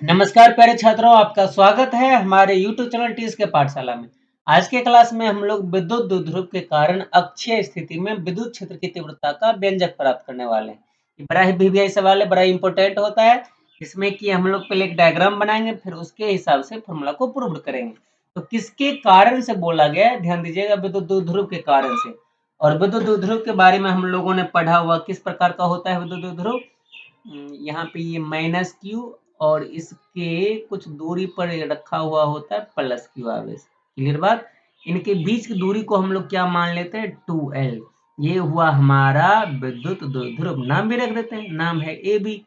नमस्कार प्यारे छात्रों, आपका स्वागत है हमारे YouTube चैनल टीएस के पाठशाला में। आज के क्लास में हम लोग विद्युत द्विध्रुव के कारण अक्षीय स्थिति में विद्युत क्षेत्र की तीव्रता का व्यंजक प्राप्त करने वाले हैं। ये बड़ा ही वीवीआई सवाल है, बड़ा ही इंपॉर्टेंट होता है। इसमें कि हम लोग पहले एक डायग्राम बनाएंगे, फिर उसके हिसाब से फॉर्मूला को प्रूव करेंगे। तो किसके कारण से बोला गया है, ध्यान दीजिएगा, विद्युत द्विध्रुव के कारण से। और विद्युत द्विध्रुव के बारे में हम लोगों ने पढ़ा हुआ किस प्रकार का होता है विद्युत द्विध्रुव। यहाँ पे ये माइनस क्यू और इसके कुछ दूरी पर रखा हुआ होता है प्लस क्यू आवेश। क्लियर बात। इनके बीच की दूरी को हम लोग क्या मान लेते हैं, 2L। ये हुआ हमारा विद्युत द्विध्रुव। नाम भी रख देते हैं, नाम है ए बी।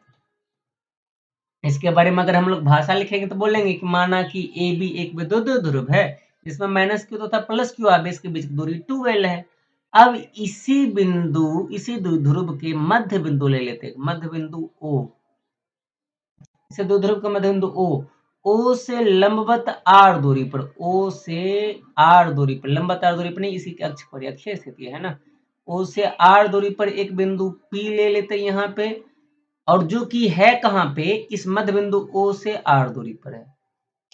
इसके बारे में अगर हम लोग भाषा लिखेंगे तो बोलेंगे कि माना कि ए बी एक विद्युत द्विध्रुव है जिसमें माइनस क्यू तथा प्लस क्यू आवेश के बीच की दूरी 2L है। अब इसी द्विध्रुव के मध्य बिंदु ले लेते हैं, मध्य बिंदु O। इसे द्विध्रुव का मध्य बिंदु O से लंबवत आर दूरी पर, O से आर दूरी पर, लंबवत आर दूरी पर नहीं, इसी के अक्ष पर, अक्षीय स्थिति है ना। O से आर दूरी पर एक बिंदु P ले लेते हैं यहाँ पे, और जो कि है कहाँ पे, इस मध्य बिंदु O से आर दूरी पर है।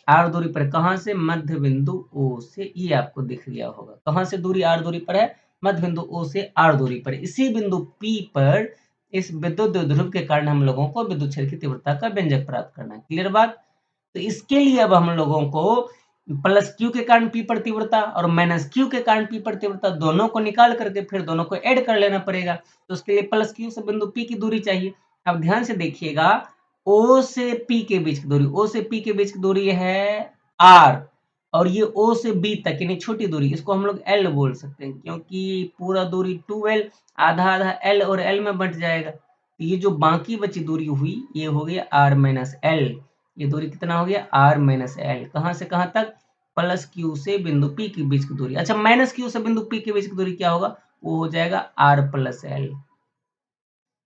आर दूरी पर कहाँ से, मध्य बिंदु O से। ये आपको दिख गया होगा कहाँ से दूरी, आर दूरी पर है, मध्य बिंदु O से आर दूरी पर। इसी बिंदु P पर इस विद्युत द्विध्रुव के कारण हम लोगों को विद्युत क्षेत्र की तीव्रता का व्यंजक प्राप्त करना है। क्लियर बात। तो इसके लिए अब हम लोगों को प्लस क्यू के कारण पी पर तीव्रता और माइनस क्यू के कारण पी पर तीव्रता दोनों को निकाल करके फिर दोनों को ऐड कर लेना पड़ेगा। तो उसके लिए प्लस क्यू से बिंदु पी की दूरी चाहिए। अब ध्यान से देखिएगा, ओ से पी के बीच की दूरी, ओ से पी के बीच की दूरी है आर, और ये ओ से बी तक यानी छोटी दूरी, इसको हम लोग एल बोल सकते हैं, क्योंकि पूरा दूरी 2L, आधा आधा एल और एल में बंट जाएगा। तो ये जो बाकी बची दूरी हुई ये हो गया आर माइनस एल। ये दूरी कितना हो गया, आर माइनस एल। कहां से कहां तक, प्लस क्यू से बिंदु पी के बीच की दूरी। अच्छा, माइनस क्यू से बिंदु पी के बीच की दूरी क्या होगा, वो हो जाएगा आर प्लस एल।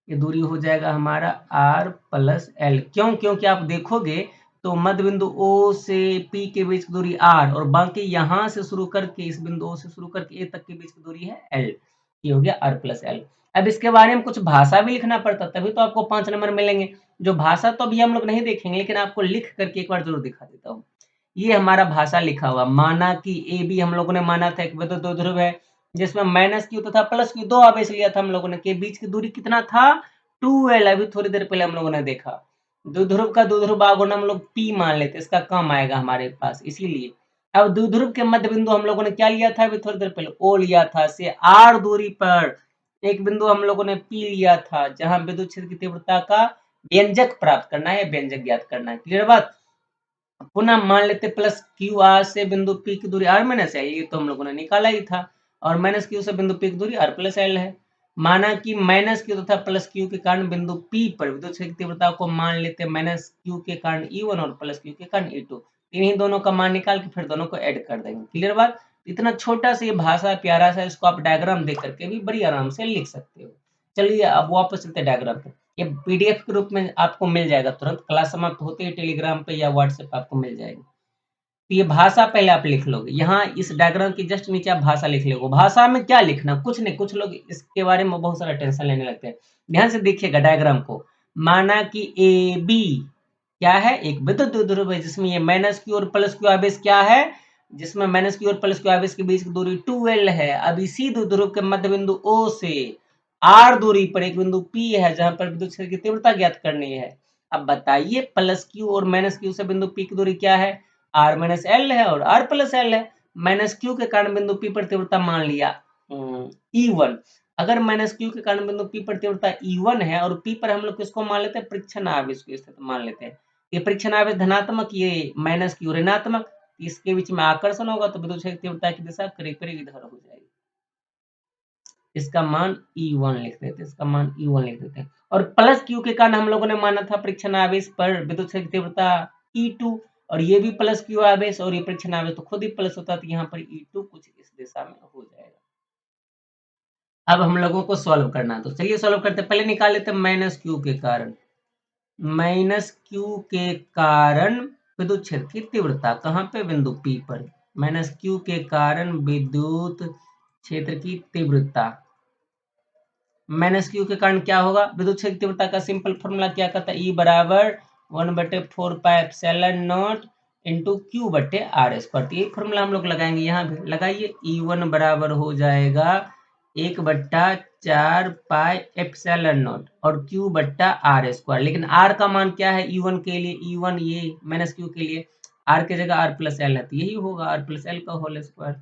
ये दूरी हो जाएगा हमारा आर प्लस एल। क्यों, क्योंकि आप देखोगे तो मध्य बिंदु ओ से पी के बीच की दूरी आर, और बाकी यहां से शुरू करके इस बिंदु ओ से शुरू करके ए तक के बीच की दूरी है एल। ये हो गया आर प्लस एल। अब इसके बारे में कुछ भाषा भी लिखना पड़ता, तभी तो आपको 5 नंबर मिलेंगे। जो भाषा तो अभी हम लोग नहीं देखेंगे, लेकिन आपको लिख करके एक बार जरूर दिखा देता हूँ। ये हमारा भाषा लिखा हुआ, माना कि ए बी हम लोगों ने माना था एक विद्युत द्विध्रुव है जिसमें माइनस क्यू तथा प्लस क्यू दो आवेश लिया था हम लोगों ने, के बीच की दूरी कितना था, 2L। अभी थोड़ी देर पहले हम लोगों ने देखा। द्विध्रुव का द्विध्रुव आगुण हम लोग P मान लेते, इसका काम आएगा हमारे पास, इसीलिए। अब द्विध्रुव के मध्य बिंदु हम लोगों ने क्या लिया था, अभी थोड़ी देर पहले O लिया था। से R दूरी पर एक बिंदु हम लोगों ने P लिया था, जहां विद्युत क्षेत्र की तीव्रता का व्यंजक प्राप्त करना है, व्यंजक ज्ञात करना है। क्लियर बात। पुनः मान लेते प्लस क्यू आर से बिंदु पी की दूरी आर माइनस एल, ये तो हम लोगों ने निकाला ही था। और माइनस क्यू से बिंदु पी की दूरी आर प्लस एल है। माना कि माइनस क्यू तथा प्लस क्यू के कारण बिंदु पी पर विद्युत क्षेत्र की तीव्रता को मान लेते माइनस क्यू के कारण E1 और प्लस क्यू के कारण E2। इन्हीं दोनों का मान निकाल के फिर दोनों को ऐड कर देंगे। क्लियर बात। इतना छोटा सा ये भाषा प्यारा सा, इसको आप डायग्राम देख करके भी बड़ी आराम से लिख सकते हो। चलिए अब वापस चलते डायग्राम पे। ये पीडीएफ के रूप में आपको मिल जाएगा तुरंत, क्लास समाप्त होते ही टेलीग्राम पे या व्हाट्सएप पे आपको मिल जाएगा। तो ये भाषा पहले आप लिख लोगे, यहाँ इस डायग्राम के जस्ट नीचे आप भाषा लिख लोगे। भाषा में क्या लिखना, कुछ नहीं, कुछ लोग इसके बारे में बहुत सारा टेंशन लेने लगते हैं। ध्यान से देखिएगा डायग्राम को। माना कि ए बी क्या है, एक विद्युत द्विध्रुव है जिसमें ये माइनस क्यू और प्लस क्यू आवेश क्या है, जिसमें माइनस क्यू और प्लस क्यू आवेश के बीच की दूरी 2L है। अब इसी द्विध्रुव के मध्य बिंदु O से R दूरी पर एक बिंदु P है जहां पर विद्युत क्षेत्र की तीव्रता ज्ञात करनी है। अब बताइए प्लस क्यू और माइनस क्यू से बिंदु P की दूरी क्या है, आर माइनस एल है और आर प्लस एल है। माइनस क्यू के कारण बिंदु P पर तीव्रता मान लिया E1। अगर माइनस क्यू के कारण बिंदु P पर तीव्रता E1 है और P पर हम लोग किसको मान लेते हैं, परीक्षण आवेश को स्थित मान लेते हैं। ये परीक्षण आवेश धनात्मक, ये माइनस क्यू ऋणात्मक, इसके बीच में आकर्षण होगा तो विद्युत क्षेत्र तीव्रता की दिशा करीब करीब इधर हो जाएगी। इसका मान E1 लिख देते हैं, इसका मान E1 लिख देते हैं। और प्लस क्यू के कारण हम लोगों ने माना था परीक्षण आवेश पर विद्युत क्षेत्र तीव्रता E2, और ये भी प्लस क्यू आवेश और ये परीक्षण आवेश तो खुद ही प्लस होता है, तो यहाँ पर E2 कुछ इस दिशा में हो जाएगा। अब हम लोगों को सॉल्व करना है, तो चलिए सॉल्व करते हैं। पहले निकाल लेते हैं माइनस क्यू के कारण। माइनस क्यू के कारण विद्युत क्षेत्र की तीव्रता कहाँ पे, बिंदु P पर। माइनस क्यू के कारण विद्युत क्षेत्र की तीव्रता, माइनस क्यू के कारण क्या होगा, विद्युत क्षेत्र तीव्रता का सिंपल फॉर्मूला क्या कहता है, E बराबर 1/4 pi epsilon not into Q बटे आर स्क्वायर। ये फॉर्मूला हम लोग लगाएंगे, यहाँ भी लगाइए। E1 बराबर हो जाएगा 1/4 पाई एप्सिलॉन नॉट और क्यू बट्टा आर स्क्वायर। लेकिन आर का मान क्या है E1 के लिए? E1 ये माइनस क्यू के लिए आर की जगह आर प्लस एल है, तो यही होगा आर प्लस एल का होल स्क्वायर।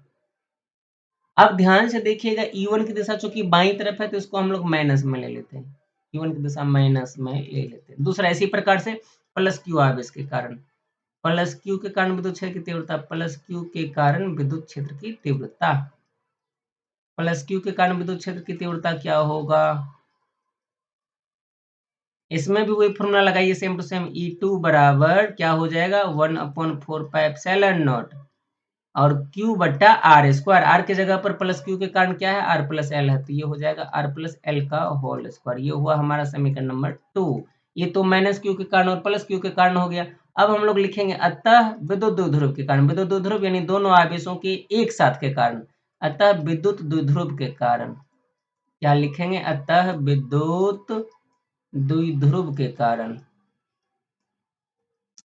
अब ध्यान से देखिएगा, E1 की दिशा चूंकि बाईं तरफ है तो इसको हम लोग माइनस में ले लेते हैं। E1 की दिशा माइनस में ले लेते हैं। दूसरा इसी प्रकार से प्लस क्यू आवे इसके कारण, प्लस क्यू के कारण विद्युत क्षेत्र की तीव्रता, प्लस क्यू के कारण विद्युत क्षेत्र की तीव्रता, प्लस क्यू के कारण विद्युत क्षेत्र की तीव्रता क्या होगा? इसमें भी वही फॉर्मूला लगाइए सेम टू सेम। E2 बराबर क्या हो जाएगा 1/4 पाई एप्सिलॉन नॉट और क्यू बट्टा आर स्क्वायर। आर की जगह पर प्लस क्यू के कारण क्या है? आर प्लस एल है, तो ये हो जाएगा आर प्लस एल का होल स्क्वायर। ये हुआ हमारा समीकरण नंबर 2। ये तो माइनस क्यू के कारण और प्लस क्यू के कारण हो गया। अब हम लोग लिखेंगे अतः विद्युत द्विध्रुव के कारण, विद्युत द्विध्रुव यानी दोनों आवेशों के एक साथ के कारण, अतः विद्युत द्विध्रुव के कारण क्या लिखेंगे? अतः विद्युत द्विध्रुव के कारण,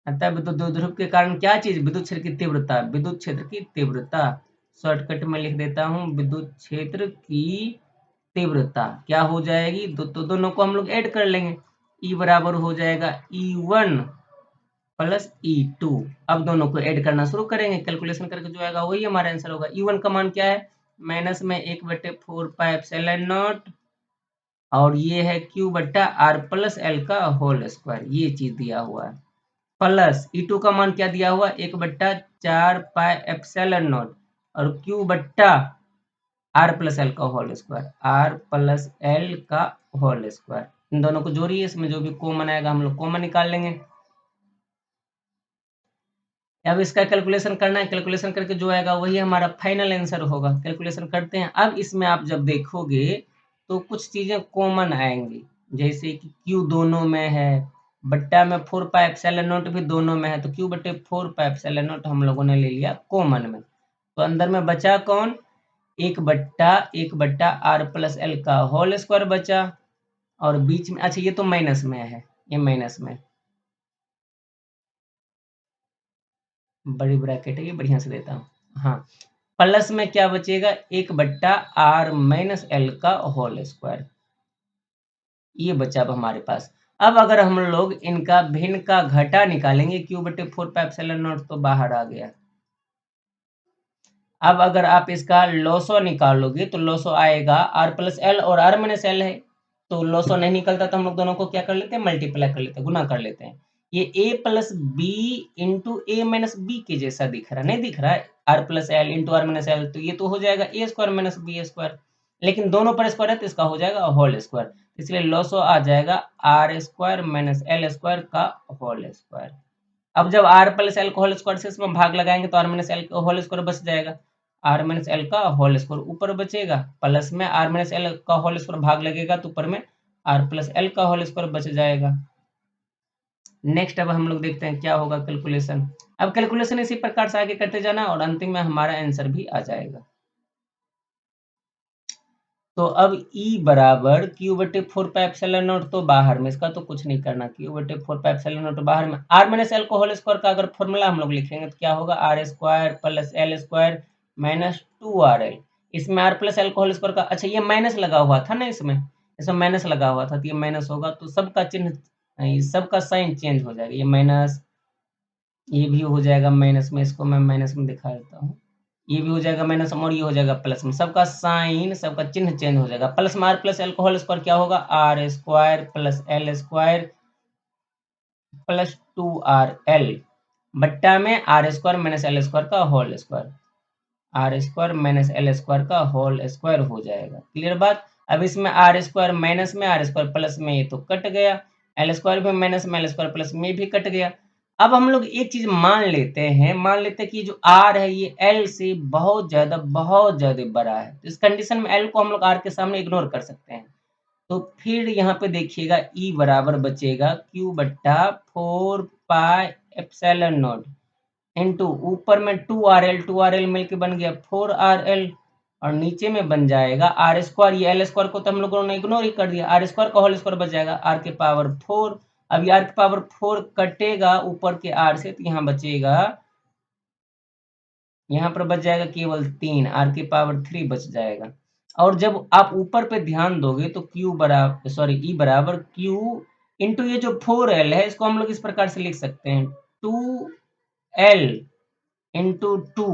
अतः विद्युत द्विध्रुव के कारण क्या चीज? विद्युत क्षेत्र की तीव्रता, विद्युत क्षेत्र की तीव्रता। शॉर्टकट में लिख देता हूं, विद्युत क्षेत्र की तीव्रता क्या हो जाएगी? तो दोनों को हम लोग ऐड कर लेंगे। E बराबर हो जाएगा E1 प्लस E2। अब दोनों को ऐड करना शुरू करेंगे, कैलकुलेशन करके जो आएगा वही हमारा आंसर होगा। E1 का मान क्या है? माइनस में 1/4 पाई एप्सिलॉन नॉट और ये है क्यू बट्टा आर प्लस एल का होल स्क्वायर, ये चीज दिया हुआ है। प्लस E2 का मान क्या दिया हुआ? 1/4 पाई एप्सिलॉन नॉट और क्यू बट्टा आर प्लस एल का whole square, R plus L का होल स्क्वायर। इन दोनों को जोड़िए, इसमें जो भी कॉमन आएगा हम लोग कॉमन निकाल लेंगे। अब इसका कैलकुलेशन करना है, कैलकुलेशन करके जो आएगा वही हमारा फाइनल आंसर होगा। कैलकुलेशन करते हैं। अब इसमें आप जब देखोगे तो कुछ चीजें कॉमन आएंगी, जैसे कि क्यू दोनों में है, बट्टा में 4 पाई एप्सिलॉन नॉट भी दोनों में है, तो क्यू बट्टे 4 पाई एप्सिलॉन नॉट हम लोगों ने ले लिया कॉमन में। तो अंदर में बचा कौन? एक बट्टा आर प्लस एल का होल स्क्वायर बचा और बीच में, अच्छा ये तो माइनस में है, ये माइनस में बड़ी ब्रैकेट है, ये बढ़िया से देता हूँ। हाँ, प्लस में क्या बचेगा? 1/r-एल का होल स्क्वायर, ये बचा अब हमारे पास। अब अगर हम लोग इनका भिन्न का घटा निकालेंगे, क्यू बटे 4 पाई एप्सिलॉन नॉट तो बाहर आ गया। अब अगर आप इसका लॉसो निकालोगे तो लॉसो आएगा आर प्लस एल और आर माइनस एल है, तो लॉसो नहीं निकलता तो हम लोग दोनों को क्या कर लेते हैं? मल्टीप्लाई कर लेते हैं, गुना कर लेते हैं। ये A plus B into A minus B के जैसा दिख रहा है, नहीं दिख रहा है? R plus L into R minus L, तो ये तो हो जाएगा A square minus B square, लेकिन दोनों पर स्क्वायर है तो इसका हो जाएगा होल स्क्वायर, इसलिए लॉसो आ जाएगा R square minus L square का होल स्क्वायर। अब जब आर प्लस एल का होल स्क्वायर से इसमें भाग लगाएंगे तो आर माइनस एल का होल स्क्वायर बच जाएगा, आर माइनस एल का होल स्क्वायर ऊपर बचेगा, प्लस में आर माइनस एल का होल स्क्वायर भाग लगेगा तो ऊपर में आर प्लस एल का होल स्क्वायर बच जाएगा। नेक्स्ट अब हम लोग देखते हैं क्या होगा कैलकुलेशन। अब कैलकुलेशन इसी प्रकार से आगे करते जाना और अंतिम में हमारा आंसर भी आ जाएगा। तो अब E बराबर क्यू बटे 4 पाई एप्सिलॉन नॉट तो बाहर में, इसका तो कुछ नहीं करना, क्यू बटे 4 पाई एप्सिलॉन नॉट बाहर में। आर माइनस एल को होल स्क्वायर का अगर फॉर्मूला हम लोग लिखेंगे तो क्या होगा? R square plus L square minus 2RL। इसमें आर प्लस एल को होल स्क्वायर का, अच्छा ये माइनस लगा हुआ था ना, इसमें इसमें माइनस लगा हुआ था तो ये माइनस होगा, तो सबका चिन्ह, सबका साइन चेंज हो जाएगा, ये माइनस, ये भी हो जाएगा माइनस में, इसको मैं माइनस में दिखा देता हूँ, ये भी हो जाएगा माइनस में और ये हो जाएगा प्लस में, सबका साइन, सबका चिन्ह चेंज हो जाएगा। प्लस में आर प्लस एल का होल स्क्वायर क्या होगा? R square plus L square plus 2RL बट्टा में R square minus L square का whole square, R square minus L square का होल स्क्वायर हो जाएगा। क्लियर बात? अब इसमें आर स्क्वायर माइनस में आर स्क्वायर प्लस में ये तो कट गया, एल स्क्वायर भी माइनस में एल स्क्वायर प्लस में भी कट गया। अब हम लोग एक चीज मान लेते हैं, मान लेते हैं कि जो आर है ये एल से बहुत ज्यादा बड़ा है, तो इस कंडीशन में एल को हम लोग आर के सामने इग्नोर कर सकते हैं। तो फिर यहाँ पे देखिएगा ई बराबर बचेगा क्यू बट्टा 4 पाई एप्सिलॉन नॉट इंटू ऊपर में 2RL मिलके बन गया 4RL और नीचे में बन जाएगा आर स्क्वायर, ये एल स्क्वायर को तो हम लोगों ने इग्नोर ही कर दिया, आर स्क्वायर का होल स्क्वायर बच जाएगा आर के पावर 4 अब ये r की पावर 4 कटेगा ऊपर के r से, तो यहाँ बचेगा, यहाँ पर बच जाएगा केवल 3, r की पावर 3 बच जाएगा। और जब आप ऊपर पे ध्यान दोगे तो E बराबर Q इंटू ये जो 4L है, इसको हम लोग इस प्रकार से लिख सकते हैं, 2L इंटू 2,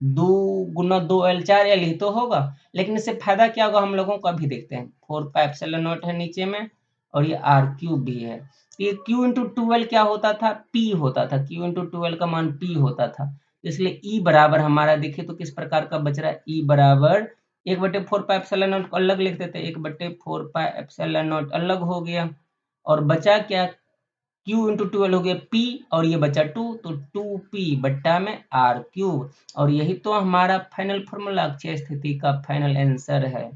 2 गुना 2L 4L ही तो होगा। लेकिन इससे फायदा क्या होगा हम लोगों को अभी देखते हैं। 4 पाई एप्सिलॉन नॉट है नीचे में, और ये r क्यूब भी है। ये Q इंटू 2L क्या होता था, P होता था। Q इंटू 2L का मान P होता था। इसलिए E बराबर हमारा देखिए तो किस प्रकार का बच रहा है, E बराबर 1/4 पाई एप्सिलॉन नॉट को अलग लिख देते हैं, 1/4 पाई एप्सिलॉन नॉट अलग हो गया, और बचा क्या, Q इंटू 12 हो गया P, और ये बचा 2, तो 2P बट्टा में R क्यूब। और यही तो हमारा फाइनल फॉर्मूला अक्षीय स्थिति का फाइनल आंसर है।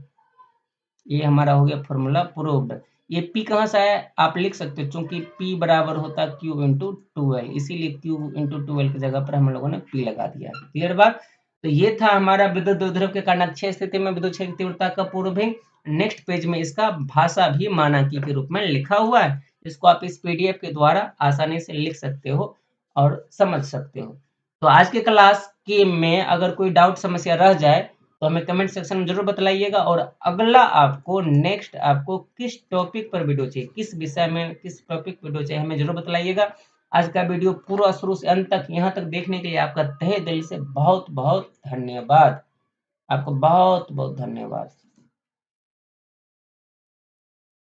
ये हमारा हो गया फॉर्मूला प्रूव्ड। ये P कहाँ से आया आप लिख सकते हो, चूंकि P बराबर होता है Q इंटू 12, इसीलिए Q इंटू 12 की जगह पर हम लोगों ने P लगा दिया। क्लियर बात। तो ये था हमारा विद्युत द्विध्रुव के कारण अक्षीय स्थिति में विद्युत क्षेत्र की तीव्रता का पूर्व भिन्न। नेक्स्ट पेज में इसका भाषा भी मानकी के रूप में लिखा हुआ है, इसको आप इस पीडीएफ के द्वारा आसानी से लिख सकते हो और समझ सकते हो। तो आज के क्लास के में अगर कोई डाउट समस्या रह जाए तो हमें कमेंट सेक्शन में जरूर बताइएगा, और अगला आपको नेक्स्ट आपको किस टॉपिक पर वीडियो चाहिए, किस विषय में किस टॉपिक पर वीडियो चाहिए हमें जरूर बताइएगा। आज का वीडियो पूरा शुरू से अंत तक यहाँ तक देखने के लिए आपका तहे दिल से बहुत बहुत धन्यवाद। आपको बहुत बहुत धन्यवाद।